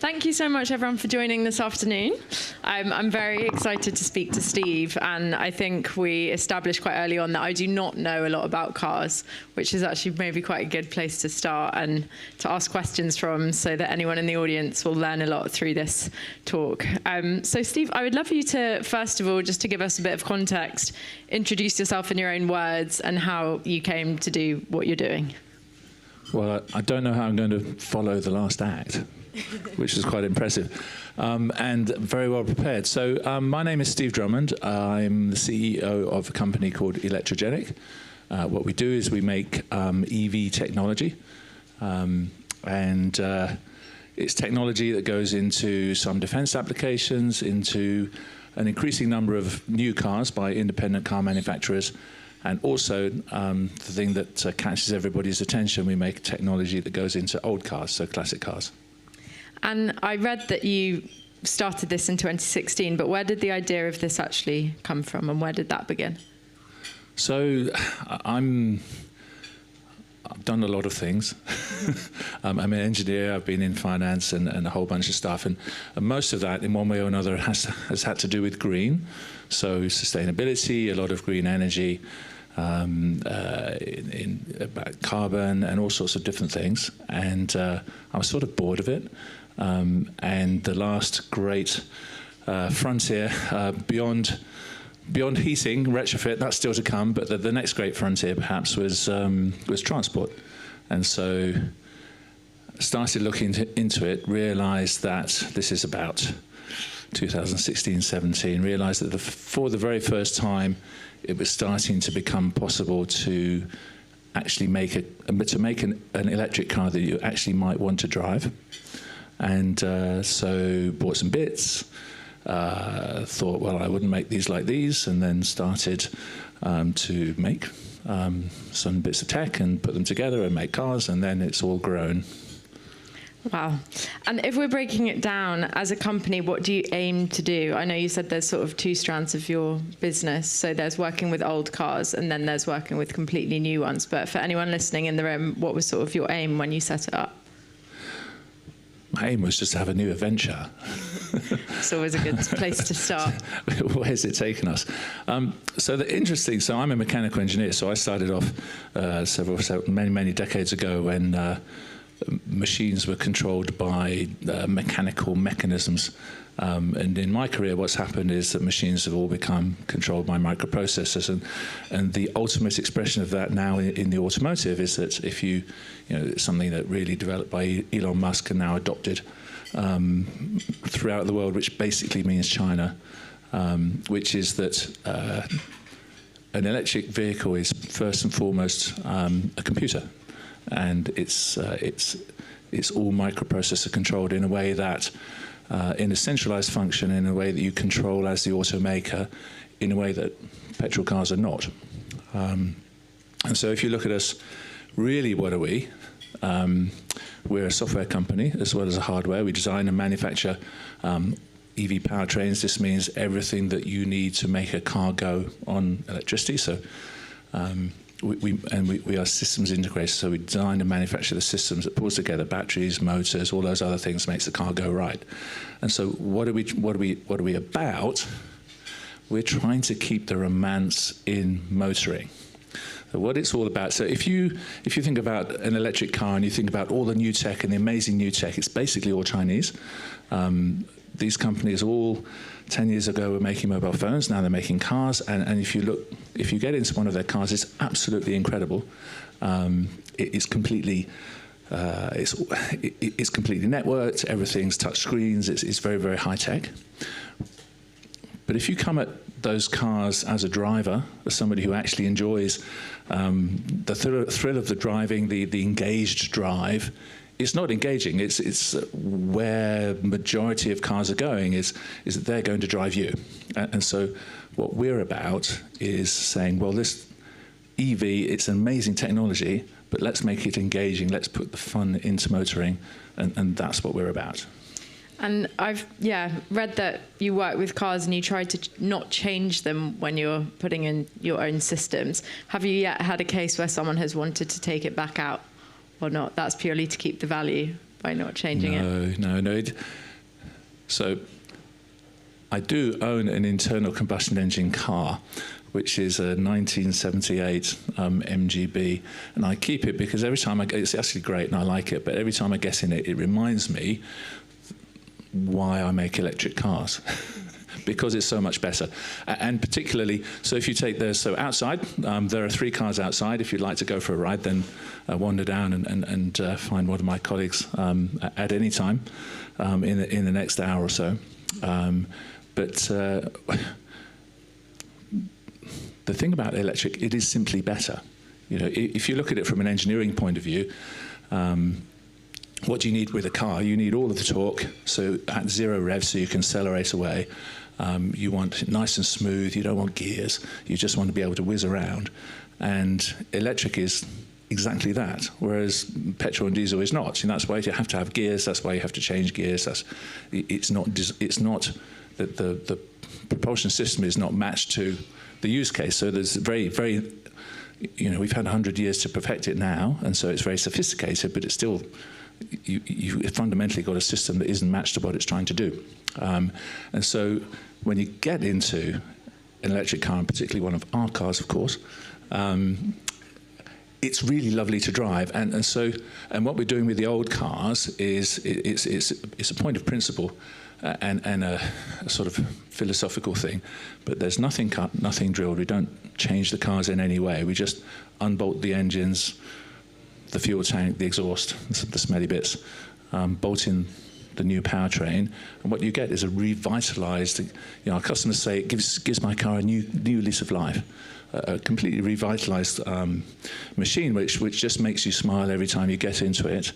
Thank you so much, everyone, for joining this afternoon. I'm very excited to speak to Steve, and I think we established quite early on that I do not know a lot about cars, which is actually maybe quite a good place to start and to ask questions from, so that anyone in the audience will learn a lot through this talk. So Steve, I would love you to, first of all, just to give us a bit of context, introduce yourself in your own words and how you came to do what you're doing. Well, I don't know how I'm going to follow the last act, which is quite impressive, and very well prepared. So my name is Steve Drummond. I'm the CEO of a company called Electrogenic. What we do is we make EV technology, and it's technology that goes into some defense applications, into an increasing number of new cars by independent car manufacturers, and also the thing that catches everybody's attention, we make technology that goes into old cars, so classic cars. And I read that you started this in 2016, but where did the idea of this actually come from, and where did that begin? So I've done a lot of things. I'm an engineer, I've been in finance and a whole bunch of stuff, and most of that in one way or another has had to do with green. So sustainability, a lot of green energy, about carbon and all sorts of different things. And I was sort of bored of it. And the last great frontier beyond heating, retrofit, that's still to come, but the next great frontier perhaps was transport. And so started looking into it, realized that this is about 2016-17, realized that for the very first time it was starting to become possible to actually make an electric car that you actually might want to drive. And so bought some bits, thought, well, I wouldn't make these like these, and then started to make some bits of tech and put them together and make cars, and then it's all grown. Wow. And if we're breaking it down as a company, what do you aim to do? I know you said there's sort of two strands of your business. So there's working with old cars and then there's working with completely new ones. But for anyone listening in the room, what was sort of your aim when you set it up? My aim was just to have a new adventure. It's always a good place to start. Where's it taken us? So I'm a mechanical engineer. So I started off many decades ago when machines were controlled by mechanical mechanisms. And in my career, what's happened is that machines have all become controlled by microprocessors. And the ultimate expression of that now in the automotive is that if it's something that really developed by Elon Musk and now adopted throughout the world, which basically means China, which is that an electric vehicle is first and foremost a computer. And it's all microprocessor controlled in a way that, in a centralized function, in a way that you control as the automaker, in a way that petrol cars are not. And so if you look at us, really what are we? We're a software company as well as a hardware. We design and manufacture EV powertrains. This means everything that you need to make a car go on electricity. So we are systems integrators, so we design and manufacture the systems that pulls together batteries, motors, all those other things makes the car go right. And so what are we about? We're trying to keep the romance in motoring. So what it's all about. So if you think about an electric car and you think about all the new tech and the amazing new tech, it's basically all Chinese. These companies all 10 years ago were making mobile phones, now they're making cars, and if you get into one of their cars, it's absolutely incredible. It's completely networked, everything's touch screens, it's very, very high tech. But if you come at those cars as a driver, as somebody who actually enjoys the thrill of the driving, the engaged drive, it's not engaging. It's where majority of cars are going is that they're going to drive you. And so what we're about is saying, well, this EV, it's an amazing technology, but let's make it engaging. Let's put the fun into motoring, and that's what we're about. And I've read that you work with cars and you try to not change them when you're putting in your own systems. Have you yet had a case where someone has wanted to take it back out? Or not? That's purely to keep the value. by not changing it? No. So I do own an internal combustion engine car, which is a 1978 MGB, and I keep it because every time it's actually great and I like it, but every time I get in it, it reminds me why I make electric cars. Because it's so much better. And particularly, so if you take outside, there are 3 cars outside. If you'd like to go for a ride, then wander down and find one of my colleagues at any time in the next hour or so. But the thing about electric, it is simply better. You know, if you look at it from an engineering point of view, what do you need with a car? You need all of the torque, so at 0 rev, so you can accelerate away. You want it nice and smooth. You don't want gears. You just want to be able to whiz around. And electric is exactly that, whereas petrol and diesel is not. And that's why you have to have gears. That's why you have to change gears. It's not that the propulsion system is not matched to the use case. So there's very, we've had 100 years to perfect it now, and so it's very sophisticated, but it's still, you fundamentally got a system that isn't matched to what it's trying to do. And so when you get into an electric car, and particularly one of our cars, of course, it's really lovely to drive. And what we're doing with the old cars is it's a point of principle and a sort of philosophical thing. But there's nothing cut, nothing drilled. We don't change the cars in any way. We just unbolt the engines, the fuel tank, the exhaust, the smelly bits, bolt in the new powertrain, and what you get is a revitalized, our customers say it gives my car a new lease of life, a completely revitalized machine, which just makes you smile every time you get into it.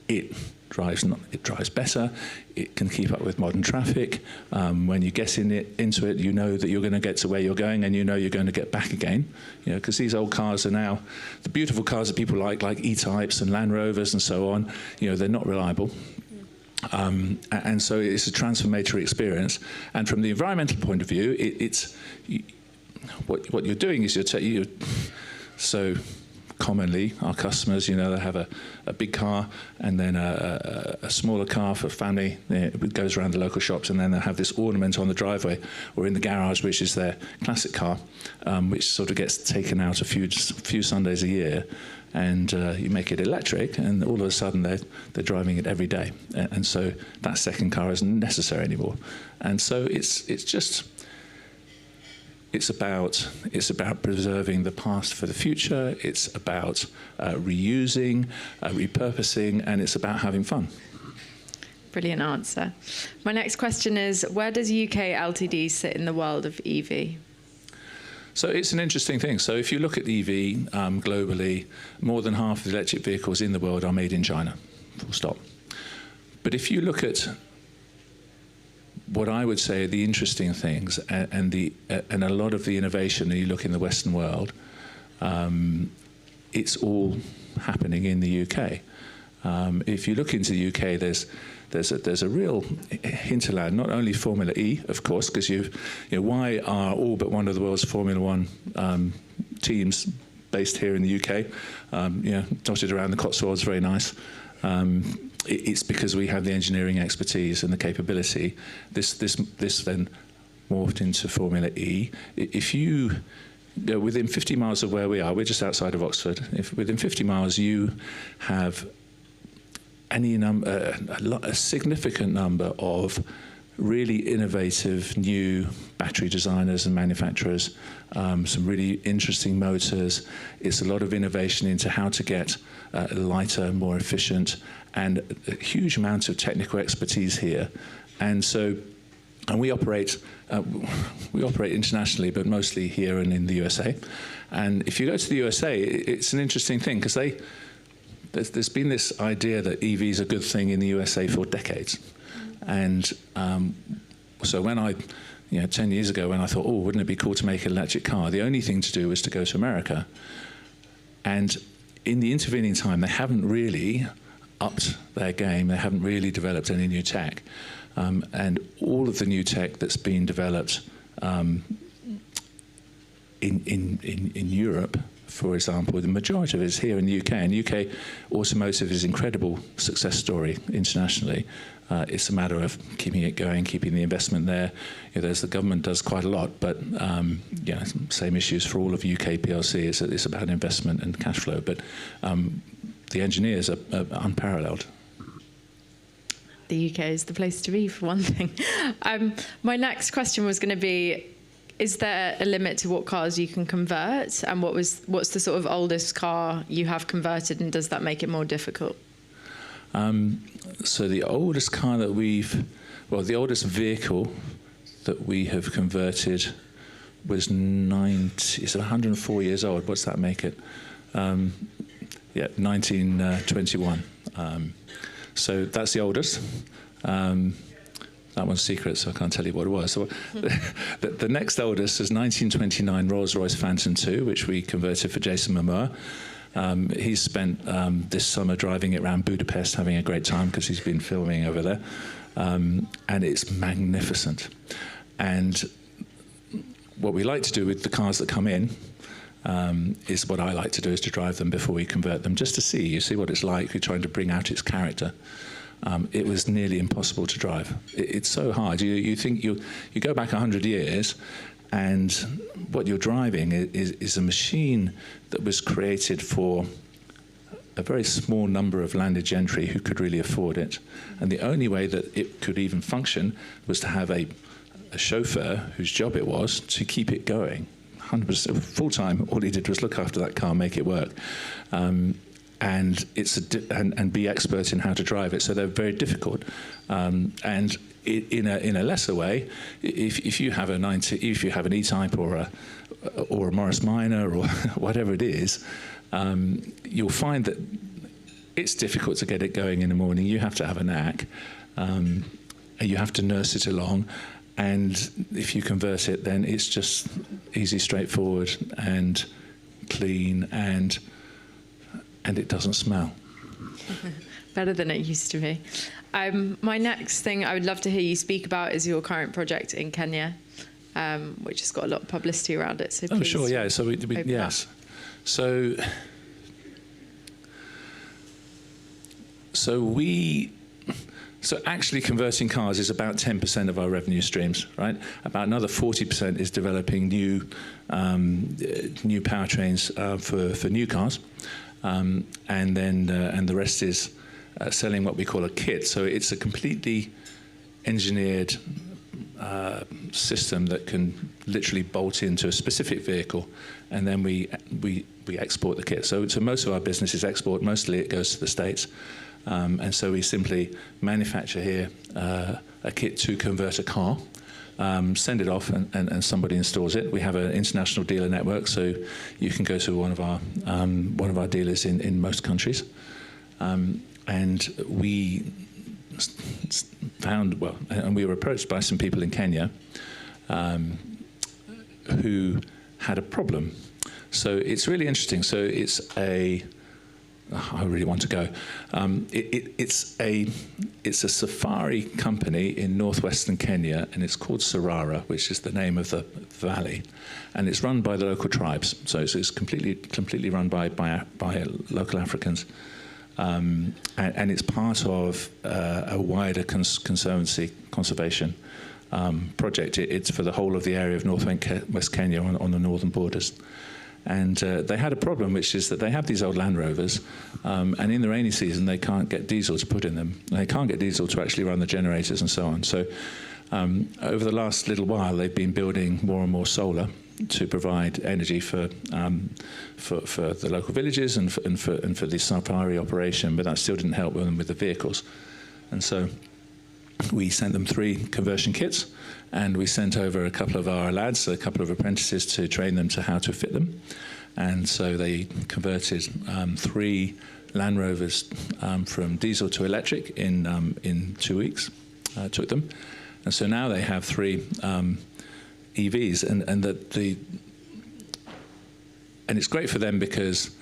It drives better. It can keep up with modern traffic. When you get into it, you know that you're going to get to where you're going, and you know you're going to get back again. Because these old cars are now the beautiful cars that people like E-types and Land Rovers and so on. They're not reliable. And so it's a transformatory experience. And from the environmental point of view, what you're doing is so commonly our customers, they have a big car and then a smaller car for family. It goes around the local shops, and then they have this ornament on the driveway or in the garage, which is their classic car, which sort of gets taken out a few Sundays a year. And you make it electric, and all of a sudden they're driving it every day, and so that second car isn't necessary anymore. And so it's about preserving the past for the future. It's about reusing, repurposing, and it's about having fun. Brilliant answer. My next question is: where does UK Ltd sit in the world of EV? So it's an interesting thing. So if you look at EV globally, more than half of the electric vehicles in the world are made in China, full stop. But if you look at what I would say are the interesting things and a lot of the innovation, and you look in the Western world, it's all happening in the UK. If you look into the UK, there's a real hinterland, not only Formula E, of course, because why are all but one of the world's Formula One teams based here in the UK, dotted around the Cotswolds, very nice. It's because we have the engineering expertise and the capability. This then morphed into Formula E. If you go within 50 miles of where we are, we're just outside of Oxford. If within 50 miles you have a significant number of really innovative new battery designers and manufacturers, some really interesting motors. It's a lot of innovation into how to get lighter, more efficient, and a huge amount of technical expertise here. And we operate internationally, but mostly here and in the USA. And if you go to the USA, it's an interesting thing, because there's been this idea that EV is a good thing in the USA for decades. And so when 10 years ago, when I thought, wouldn't it be cool to make an electric car? The only thing to do was to go to America. And in the intervening time, they haven't really upped their game. They haven't really developed any new tech. And all of the new tech that's been developed in Europe for example, the majority of it is here in the UK. And UK automotive is an incredible success story internationally. It's a matter of keeping it going, keeping the investment there. The government does quite a lot, but same issues for all of UK PLC. It's about investment and cash flow, but the engineers are unparalleled. The UK is the place to be, for one thing. My next question was going to be, is there a limit to what cars you can convert? And what's the sort of oldest car you have converted, and does that make it more difficult? So the oldest car that the oldest vehicle that we have converted was it's 104 years old. What's that make it? 1921. So that's the oldest. That one's secret, so I can't tell you what it was. So the next oldest is 1929 Rolls Royce Phantom 2, which we converted for Jason Momoa. He's spent this summer driving it around Budapest, having a great time because he's been filming over there. And it's magnificent. And what we like to do with the cars that come in is what I like to do is to drive them before we convert them, just to see what it's like. We're trying to bring out its character. It was nearly impossible to drive. It's so hard. You think you go back 100 years, and what you're driving is a machine that was created for a very small number of landed gentry who could really afford it. And the only way that it could even function was to have a chauffeur whose job it was to keep it going. 100% full-time, all he did was look after that car, make it work. And be expert in how to drive it. So they're very difficult. And in a lesser way, if you have an E-Type or a Morris Minor or whatever it is, you'll find that it's difficult to get it going in the morning. You have to have a knack, and you have to nurse it along. And if you convert it, then it's just easy, straightforward, and clean, and it doesn't smell. Better than it used to be. My next thing I would love to hear you speak about is your current project in Kenya, which has got a lot of publicity around it. So please. Sure, yeah. So yes. So actually converting cars is about 10% of our revenue streams, right? About another 40% is developing new powertrains for new cars, and the rest is selling what we call a kit. So it's a completely engineered system that can literally bolt into a specific vehicle, and then we export the kit. So most of our business is export. Mostly it goes to the States. And so we simply manufacture here a kit to convert a car, send it off, and somebody installs it. We have an international dealer network, so you can go to one of our dealers in most countries. And we found, and we were approached by some people in Kenya who had a problem. So it's really interesting. So it's I really want to go. It's a safari company in northwestern Kenya, and it's called Sarara, which is the name of the valley, and it's run by the local tribes. So it's completely run by local Africans, and it's part of a wider conservation project. It's for the whole of the area of northwest Kenya on the northern borders. And they had a problem, which is that they have these old Land Rovers, and in the rainy season they can't get diesel to put in them. They can't get diesel to actually run the generators and so on. So over the last little while, they've been building more and more solar to provide energy for the local villages and for the safari operation. But that still didn't help them with the vehicles, and so we sent them 3 conversion kits, and we sent over a couple of our lads, a couple of apprentices, to train them to how to fit them. And so they converted 3 Land Rovers from diesel to electric in 2 weeks. Took them, and so now they have 3 EVs, and it's great for them because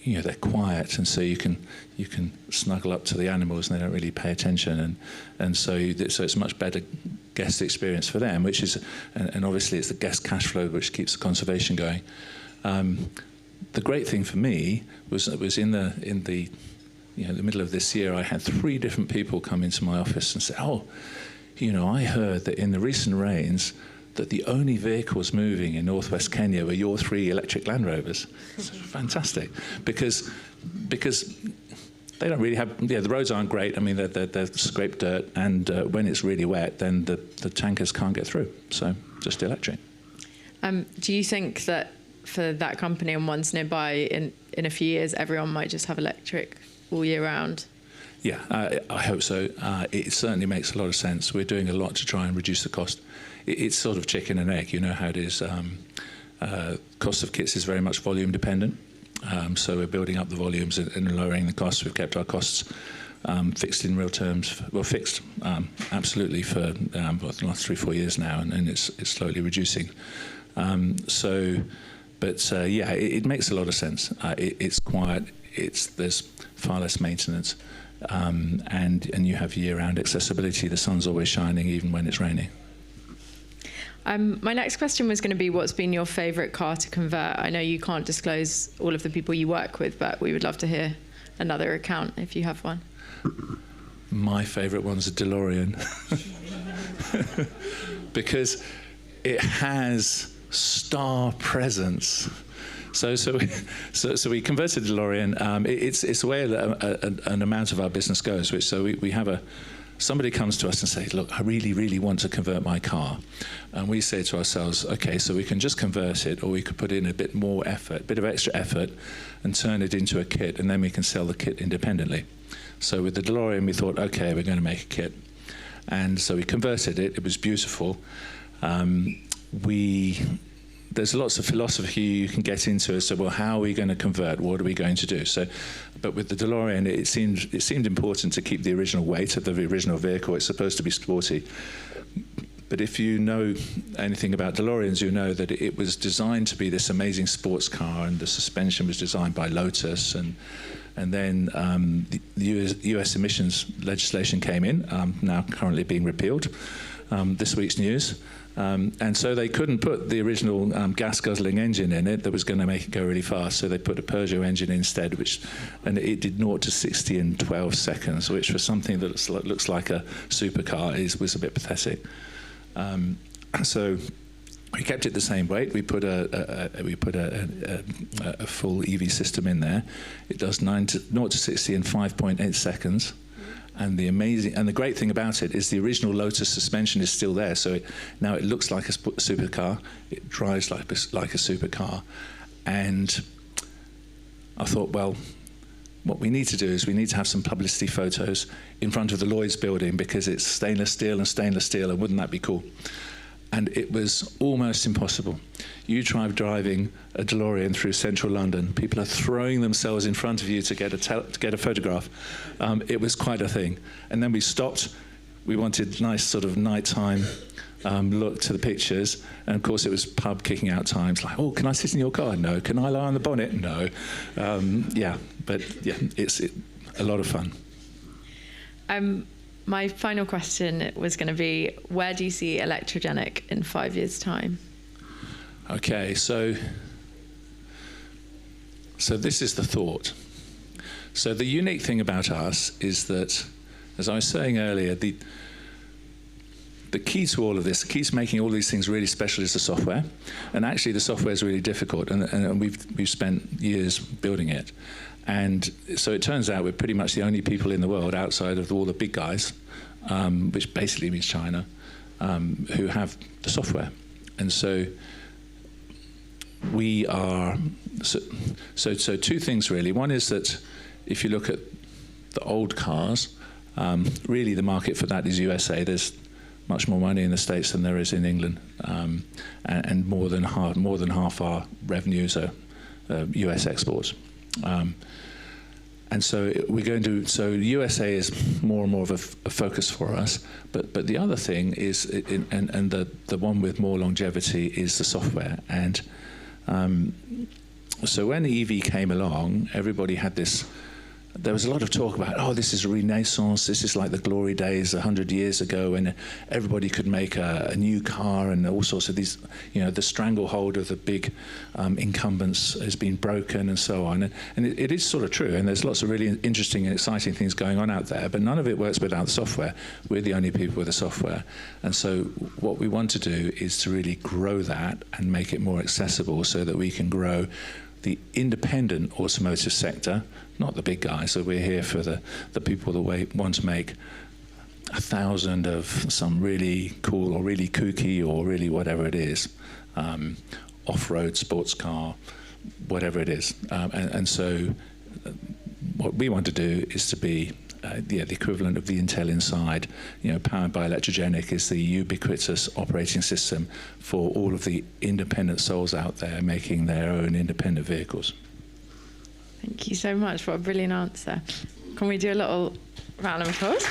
they're quiet, and so you can snuggle up to the animals and they don't really pay attention, and so it's a much better guest experience for them, which is, and obviously it's the guest cash flow which keeps the conservation going. the great thing for me was in the the middle of this year, I had 3 different people come into my office and say, "Oh, I heard that in the recent rains, that the only vehicles moving in northwest Kenya were your 3 electric Land Rovers." It's fantastic, because they don't really have, the roads aren't great. I mean, they're scraped dirt, and when it's really wet, then the tankers can't get through. So just electric. Do you think that for that company and ones nearby, in a few years, everyone might just have electric all year round? Yeah, I hope so. It certainly makes a lot of sense. We're doing a lot to try and reduce the cost. It's sort of chicken and egg. You know how it is. Cost of kits is very much volume dependent. So we're building up the volumes and lowering the costs. We've kept our costs fixed in real terms. Well, fixed absolutely for the last 3-4 years now, and it's slowly reducing. It makes a lot of sense. It's quiet. There's far less maintenance, and you have year-round accessibility. The sun's always shining, even when it's raining. My next question was going to be, what's been your favourite car to convert? I know you can't disclose all of the people you work with, but we would love to hear another account if you have one. My favourite one's a DeLorean, because it has star presence. So we converted DeLorean. It's the way an amount of our business goes. We have somebody comes to us and says, "Look, I really, really want to convert my car," and we say to ourselves, "Okay, so we can just convert it, or we could put in a bit more effort, a bit of extra effort, and turn it into a kit, and then we can sell the kit independently." So with the DeLorean, we thought, "Okay, we're going to make a kit," and so we converted it. It was beautiful. There's lots of philosophy you can get into as to, well, how are we going to convert? What are we going to do? But with the DeLorean, it seemed important to keep the original weight of the original vehicle. It's supposed to be sporty. But if you know anything about DeLoreans, you know that it was designed to be this amazing sports car, and the suspension was designed by Lotus, and then the US emissions legislation came in, now currently being repealed. This week's news. And so they couldn't put the original gas-guzzling engine in it that was going to make it go really fast, so they put a Peugeot engine instead, and it did 0 to 60 in 12 seconds, which for something that looks like a supercar was a bit pathetic. So we kept it the same weight. We put a full EV system in there. It does 0 to 60 in 5.8 seconds. And the great thing about it is the original Lotus suspension is still there. So now it looks like a supercar. It drives like a supercar. And I thought, well, what we need to do is we need to have some publicity photos in front of the Lloyd's building, because it's stainless steel, and wouldn't that be cool? And it was almost impossible. You try driving a DeLorean through central London, people are throwing themselves in front of you to get a photograph. It was quite a thing. And then we stopped. We wanted nice sort of nighttime look to the pictures. And of course it was pub kicking out times, like, "Oh, can I sit in your car?" "No." "Can I lie on the bonnet?" "No." It's a lot of fun. My final question was going to be, where do you see Electrogenic in 5 years' time? Okay, so this is the thought. So the unique thing about us is that, as I was saying earlier, the key to all of this, the key to making all these things really special, is the software. And actually the software is really difficult, and we've spent years building it. And so it turns out we're pretty much the only people in the world, outside of all the big guys, which basically means China, who have the software. And so we are, so 2 things really. One is that if you look at the old cars, really the market for that is USA. There's much more money in the States than there is in England, and more than half our revenues are US exports. And so USA is more and more of a focus for us. But the other thing is, and the one with more longevity is the software. And so when EV came along, everybody had this there was a lot of talk about, oh, this is a renaissance, this is like the glory days 100 years ago when everybody could make a new car and all sorts of these, the stranglehold of the big incumbents has been broken and so on. And it is sort of true, and there's lots of really interesting and exciting things going on out there, but none of it works without the software. We're the only people with the software. And so what we want to do is to really grow that and make it more accessible so that we can grow the independent automotive sector, not the big guys. So we're here for the people that want to make 1,000 of some really cool or really kooky or really whatever it is, off-road sports car, whatever it is. And so what we want to do is to be the equivalent of the Intel Inside, powered by Electrogenic, is the ubiquitous operating system for all of the independent souls out there making their own independent vehicles. Thank you so much. What a brilliant answer. Can we do a little round of applause?